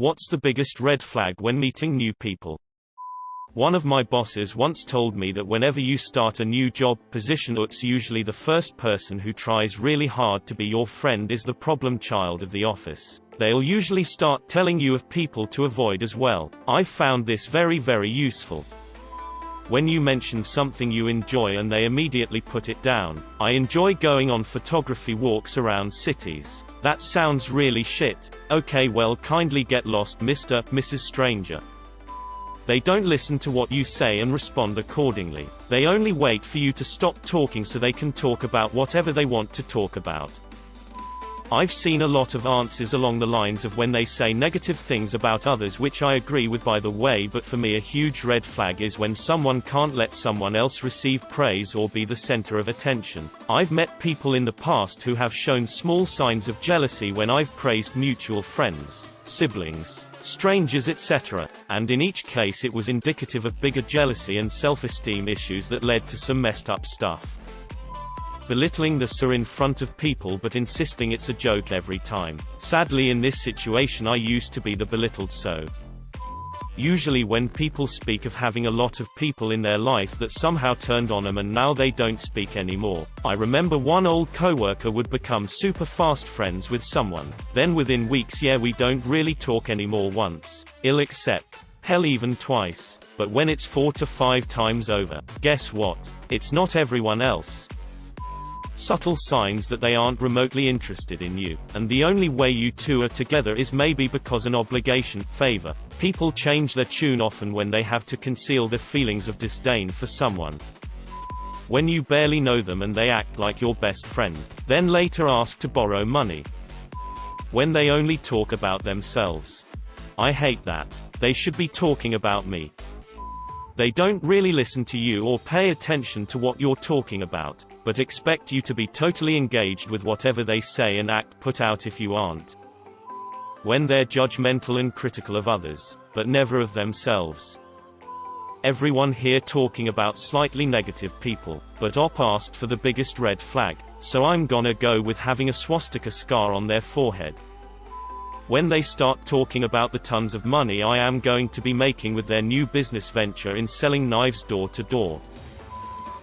What's the biggest red flag when meeting new people? One of my bosses once told me that whenever you start a new job position, it's usually the first person who tries really hard to be your friend is the problem child of the office. They'll usually start telling you of people to avoid as well. I've found this very useful. When you mention something you enjoy and they immediately put it down. I enjoy going on photography walks around cities. That sounds really shit. Okay, well, kindly get lost, Mrs. Stranger. They don't listen to what you say and respond accordingly. They only wait for you to stop talking so they can talk about whatever they want to talk about. I've seen a lot of answers along the lines of when they say negative things about others, which I agree with, by the way, but for me a huge red flag is when someone can't let someone else receive praise or be the center of attention. I've met people in the past who have shown small signs of jealousy when I've praised mutual friends, siblings, strangers, etc., and in each case it was indicative of bigger jealousy and self-esteem issues that led to some messed up stuff. Belittling the sir in front of people but insisting it's a joke every time. Sadly, in this situation I used to be the belittled so. Usually when people speak of having a lot of people in their life that somehow turned on them and now they don't speak anymore. I remember one old coworker would become super fast friends with someone, then within weeks, yeah, we don't really talk anymore once. Ill accept. Hell, even twice. But when it's 4 to 5 times over, guess what? It's not everyone else. Subtle signs that they aren't remotely interested in you, and the only way you two are together is maybe because an obligation, favor. People change their tune often when they have to conceal their feelings of disdain for someone. When you barely know them and they act like your best friend, then later ask to borrow money. When they only talk about themselves. I hate that. They should be talking about me. They don't really listen to you or pay attention to what you're talking about, but expect you to be totally engaged with whatever they say and act put out if you aren't. When they're judgmental and critical of others, but never of themselves. Everyone here talking about slightly negative people, but Op asked for the biggest red flag, so I'm gonna go with having a swastika scar on their forehead. When they start talking about the tons of money I am going to be making with their new business venture in selling knives door to door.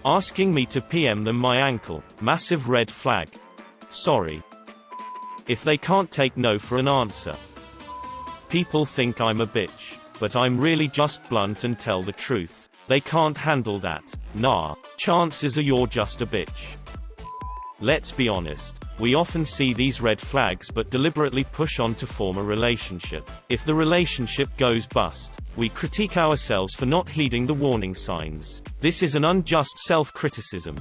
Asking me to PM them my ankle, massive red flag. Sorry. If they can't take no for an answer. People think I'm a bitch, but I'm really just blunt and tell the truth. They can't handle that. Nah. Chances are you're just a bitch. Let's be honest. We often see these red flags but deliberately push on to form a relationship. If the relationship goes bust, we critique ourselves for not heeding the warning signs. This is an unjust self-criticism.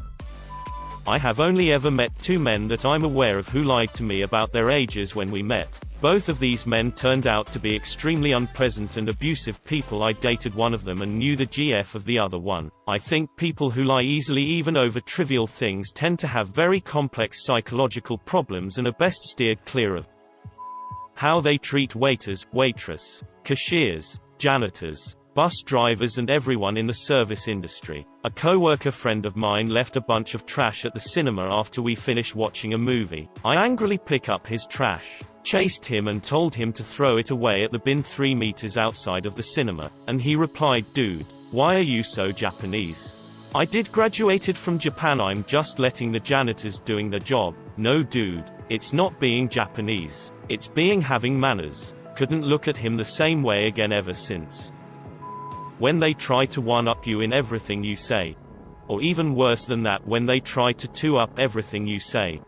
I have only ever met 2 men that I'm aware of who lied to me about their ages when we met. Both of these men turned out to be extremely unpleasant and abusive people. I dated one of them and knew the GF of the other one. I think people who lie easily even over trivial things tend to have very complex psychological problems and are best steered clear of. How they treat waiters, waitress, cashiers, janitors, bus drivers and everyone in the service industry. A co-worker friend of mine left a bunch of trash at the cinema after we finished watching a movie. I angrily picked up his trash, chased him and told him to throw it away at the bin 3 meters outside of the cinema, and he replied, "Dude, why are you so Japanese? I did graduated from Japan, I'm just letting the janitors doing their job." No dude, it's not being Japanese. It's being having manners. Couldn't look at him the same way again ever since. When they try to one-up you in everything you say. Or even worse than that, when they try to two-up everything you say.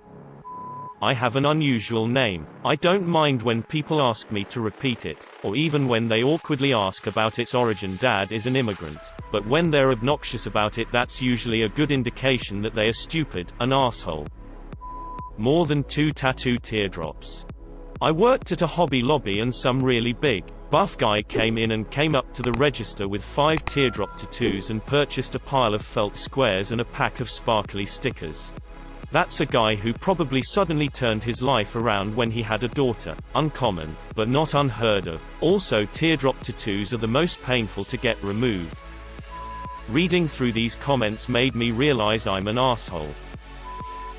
I have an unusual name. I don't mind when people ask me to repeat it, or even when they awkwardly ask about its origin. Dad is an immigrant. But when they're obnoxious about it, that's usually a good indication that they are stupid, an asshole. More than 2 tattoo teardrops. I worked at a Hobby Lobby and some really big, buff guy came in and came up to the register with 5 teardrop tattoos and purchased a pile of felt squares and a pack of sparkly stickers. That's a guy who probably suddenly turned his life around when he had a daughter. Uncommon, but not unheard of. Also, teardrop tattoos are the most painful to get removed. Reading through these comments made me realize I'm an asshole.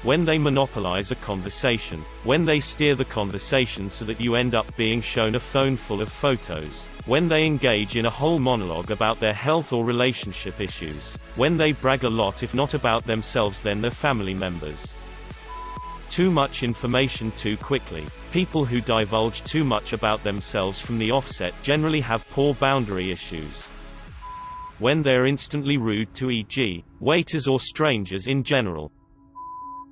When they monopolize a conversation. When they steer the conversation so that you end up being shown a phone full of photos. When they engage in a whole monologue about their health or relationship issues. When they brag a lot, if not about themselves then their family members. Too much information too quickly. People who divulge too much about themselves from the offset generally have poor boundary issues. When they're instantly rude to e.g., waiters or strangers in general.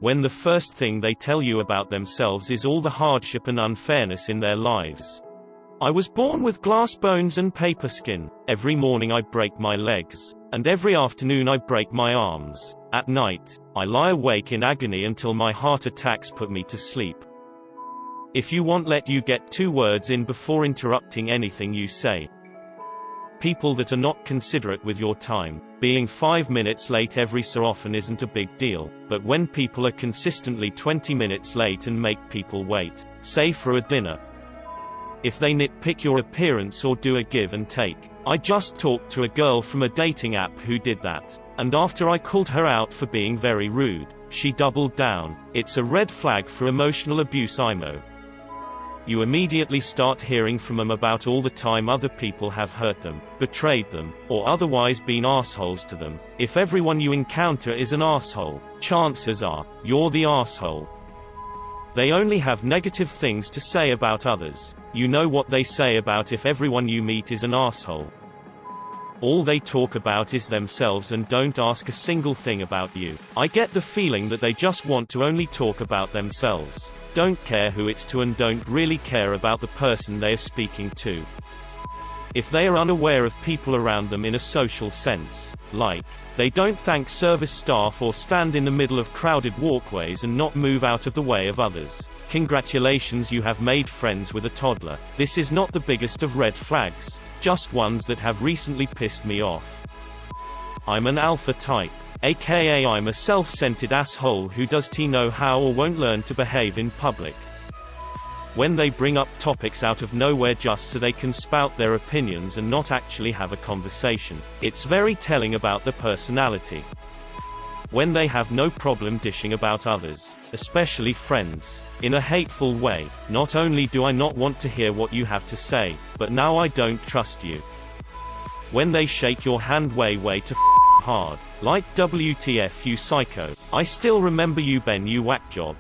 When the first thing they tell you about themselves is all the hardship and unfairness in their lives. I was born with glass bones and paper skin. Every morning I break my legs. And every afternoon I break my arms. At night, I lie awake in agony until my heart attacks put me to sleep. If you won't let you get 2 words in before interrupting anything you say. People that are not considerate with your time. Being 5 minutes late every so often isn't a big deal, but when people are consistently 20 minutes late and make people wait, say for a dinner. If they nitpick your appearance or do a give and take. I just talked to a girl from a dating app who did that. And after I called her out for being very rude, she doubled down. It's a red flag for emotional abuse, IMO. You immediately start hearing from them about all the time other people have hurt them, betrayed them, or otherwise been assholes to them. If everyone you encounter is an asshole, chances are, you're the asshole. They only have negative things to say about others. You know what they say about if everyone you meet is an asshole. All they talk about is themselves and don't ask a single thing about you. I get the feeling that they just want to only talk about themselves. Don't care who it's to and don't really care about the person they are speaking to. If they are unaware of people around them in a social sense, like, they don't thank service staff or stand in the middle of crowded walkways and not move out of the way of others. Congratulations, you have made friends with a toddler. This is not the biggest of red flags, just ones that have recently pissed me off. I'm an alpha type. AKA I'm a self-centered asshole who doesn't know how or won't learn to behave in public. When they bring up topics out of nowhere just so they can spout their opinions and not actually have a conversation, it's very telling about their personality. When they have no problem dishing about others, especially friends, in a hateful way. Not only do I not want to hear what you have to say, but now I don't trust you. When they shake your hand way too hard. Like WTF you psycho. I still remember you Ben you whack job.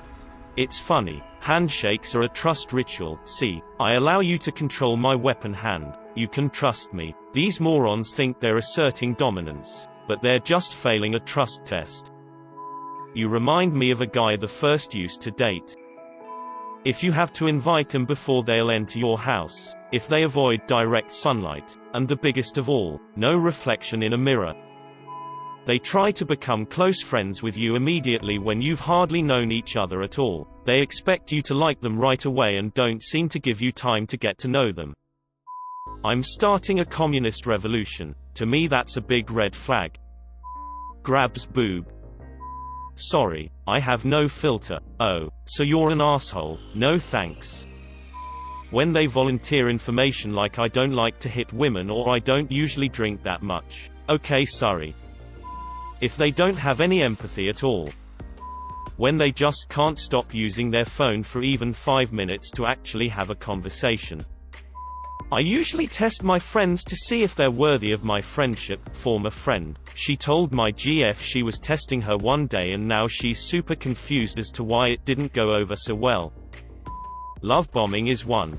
It's funny. Handshakes are a trust ritual. See, I allow you to control my weapon hand. You can trust me. These morons think they're asserting dominance, but they're just failing a trust test. You remind me of a guy the first used to date. If you have to invite them before they'll enter your house, if they avoid direct sunlight, and the biggest of all, no reflection in a mirror. They try to become close friends with you immediately when you've hardly known each other at all. They expect you to like them right away and don't seem to give you time to get to know them. I'm starting a communist revolution. To me that's a big red flag. Grabs boob. Sorry, I have no filter. Oh, so you're an asshole? No thanks. When they volunteer information like I don't like to hit women or I don't usually drink that much. Okay, sorry. If they don't have any empathy at all. When they just can't stop using their phone for even 5 minutes to actually have a conversation. I usually test my friends to see if they're worthy of my friendship. Former friend. She told my GF she was testing her one day and now she's super confused as to why it didn't go over so well. Love bombing is one.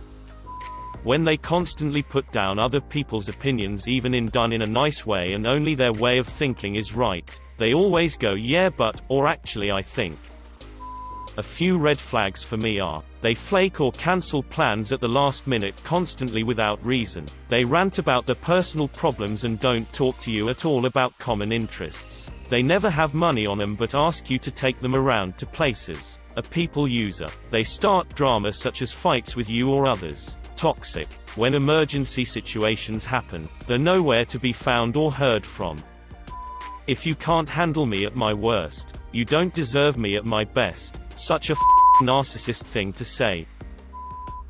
When they constantly put down other people's opinions even in done in a nice way and only their way of thinking is right. They always go yeah but, or actually I think. A few red flags for me are, they flake or cancel plans at the last minute constantly without reason. They rant about their personal problems and don't talk to you at all about common interests. They never have money on them but ask you to take them around to places. A people user. They start drama such as fights with you or others. Toxic. When emergency situations happen, they're nowhere to be found or heard from. If you can't handle me at my worst, you don't deserve me at my best. Such a narcissist thing to say.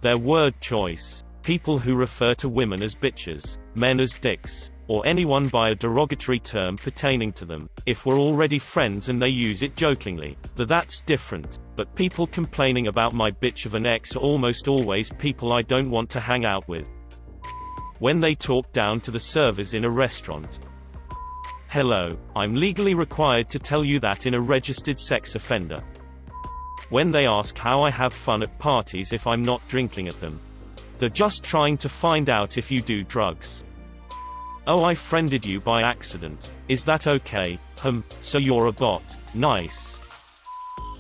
Their word choice. People who refer to women as bitches, men as dicks. or anyone by a derogatory term pertaining to them. If we're already friends and they use it jokingly, that's different. But people complaining about my bitch of an ex are almost always people I don't want to hang out with. When they talk down to the servers in a restaurant. Hello, I'm legally required to tell you that in a registered sex offender. When they ask how I have fun at parties if I'm not drinking at them. They're just trying to find out if you do drugs. Oh, I friended you by accident. Is that okay? So you're a bot. Nice.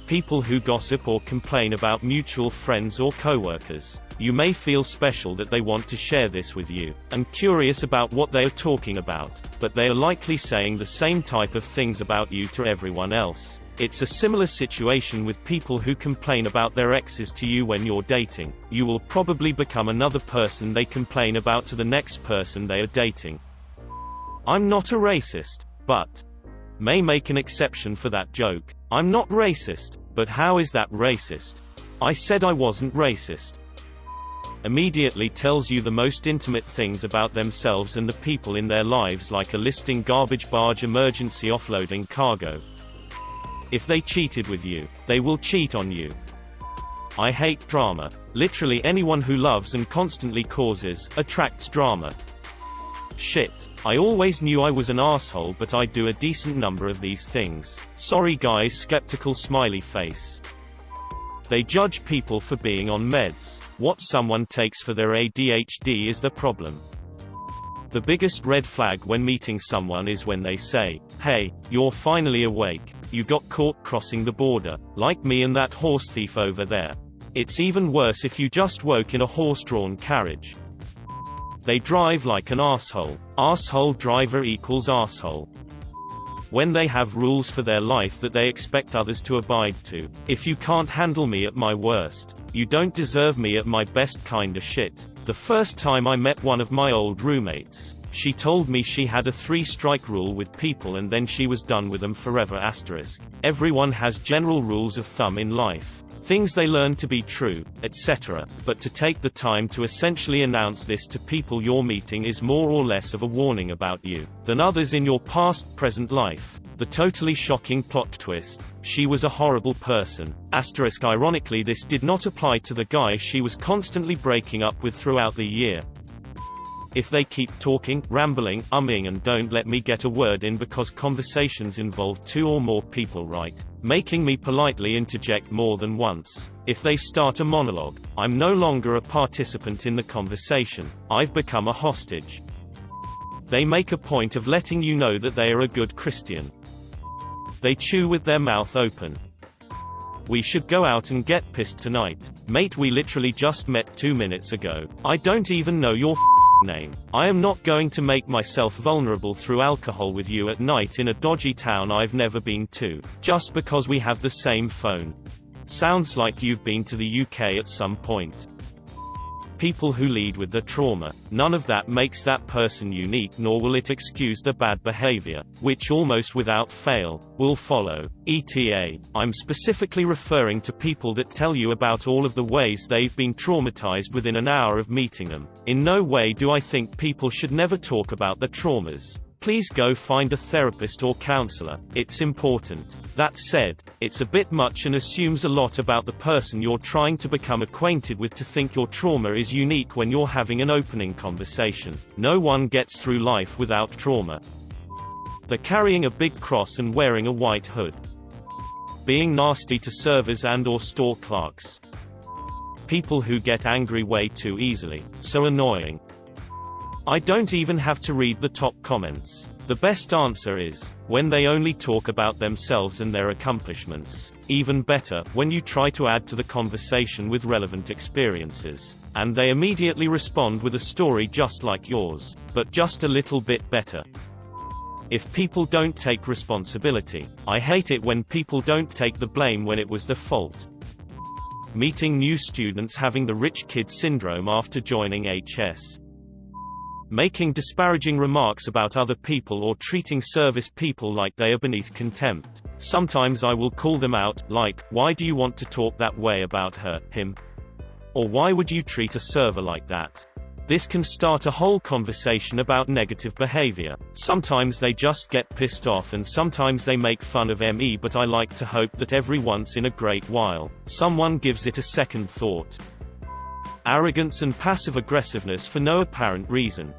People who gossip or complain about mutual friends or coworkers. You may feel special that they want to share this with you, and curious about what they are talking about, but they are likely saying the same type of things about you to everyone else. It's a similar situation with people who complain about their exes to you when you're dating. You will probably become another person they complain about to the next person they are dating. I'm not a racist, but may make an exception for that joke. I'm not racist, but how is that racist? I said I wasn't racist. Immediately tells you the most intimate things about themselves and the people in their lives, like a listing garbage barge emergency offloading cargo. If they cheated with you, they will cheat on you. I hate drama. Literally anyone who loves and constantly causes, attracts drama. Shit. I always knew I was an asshole, but I do a decent number of these things. Sorry guys, skeptical smiley face. They judge people for being on meds. What someone takes for their ADHD is the problem. The biggest red flag when meeting someone is when they say, "Hey, you're finally awake. You got caught crossing the border, like me and that horse thief over there." It's even worse if you just woke in a horse-drawn carriage. They drive like an asshole. Asshole driver equals asshole. When they have rules for their life that they expect others to abide to. If you can't handle me at my worst, you don't deserve me at my best kinda shit. The first time I met one of my old roommates, she told me she had a 3-strike rule with people and then she was done with them forever. Everyone has general rules of thumb in life. Things they learn to be true, etc. But to take the time to essentially announce this to people you're meeting is more or less of a warning about you than others in your present life. The totally shocking plot twist: she was a horrible person. Ironically, this did not apply to the guy she was constantly breaking up with throughout the year. If they keep talking, rambling, and don't let me get a word in because conversations involve 2 or more people, right? Making me politely interject more than once. If they start a monologue, I'm no longer a participant in the conversation. I've become a hostage. They make a point of letting you know that they are a good Christian. They chew with their mouth open. We should go out and get pissed tonight. Mate, we literally just met 2 minutes ago. I don't even know your name. I am not going to make myself vulnerable through alcohol with you at night in a dodgy town I've never been to, just because we have the same phone. Sounds like you've been to the UK at some point. People who lead with their trauma. None of that makes that person unique, nor will it excuse the bad behavior, which almost without fail, will follow. ETA. I'm specifically referring to people that tell you about all of the ways they've been traumatized within an hour of meeting them. In no way do I think people should never talk about their traumas. Please go find a therapist or counselor. It's important. That said, it's a bit much and assumes a lot about the person you're trying to become acquainted with to think your trauma is unique when you're having an opening conversation. No one gets through life without trauma. They're carrying a big cross and wearing a white hood. Being nasty to servers and/or store clerks. People who get angry way too easily. So annoying. I don't even have to read the top comments. The best answer is, when they only talk about themselves and their accomplishments. Even better, when you try to add to the conversation with relevant experiences, and they immediately respond with a story just like yours, but just a little bit better. If people don't take responsibility. I hate it when people don't take the blame when it was their fault. Meeting new students having the rich kid syndrome after joining HS. Making disparaging remarks about other people or treating service people like they are beneath contempt. Sometimes I will call them out, like, "Why do you want to talk that way about her, him? Or why would you treat a server like that?" This can start a whole conversation about negative behavior. Sometimes they just get pissed off and sometimes they make fun of me, but I like to hope that every once in a great while, someone gives it a second thought. Arrogance and passive aggressiveness for no apparent reason.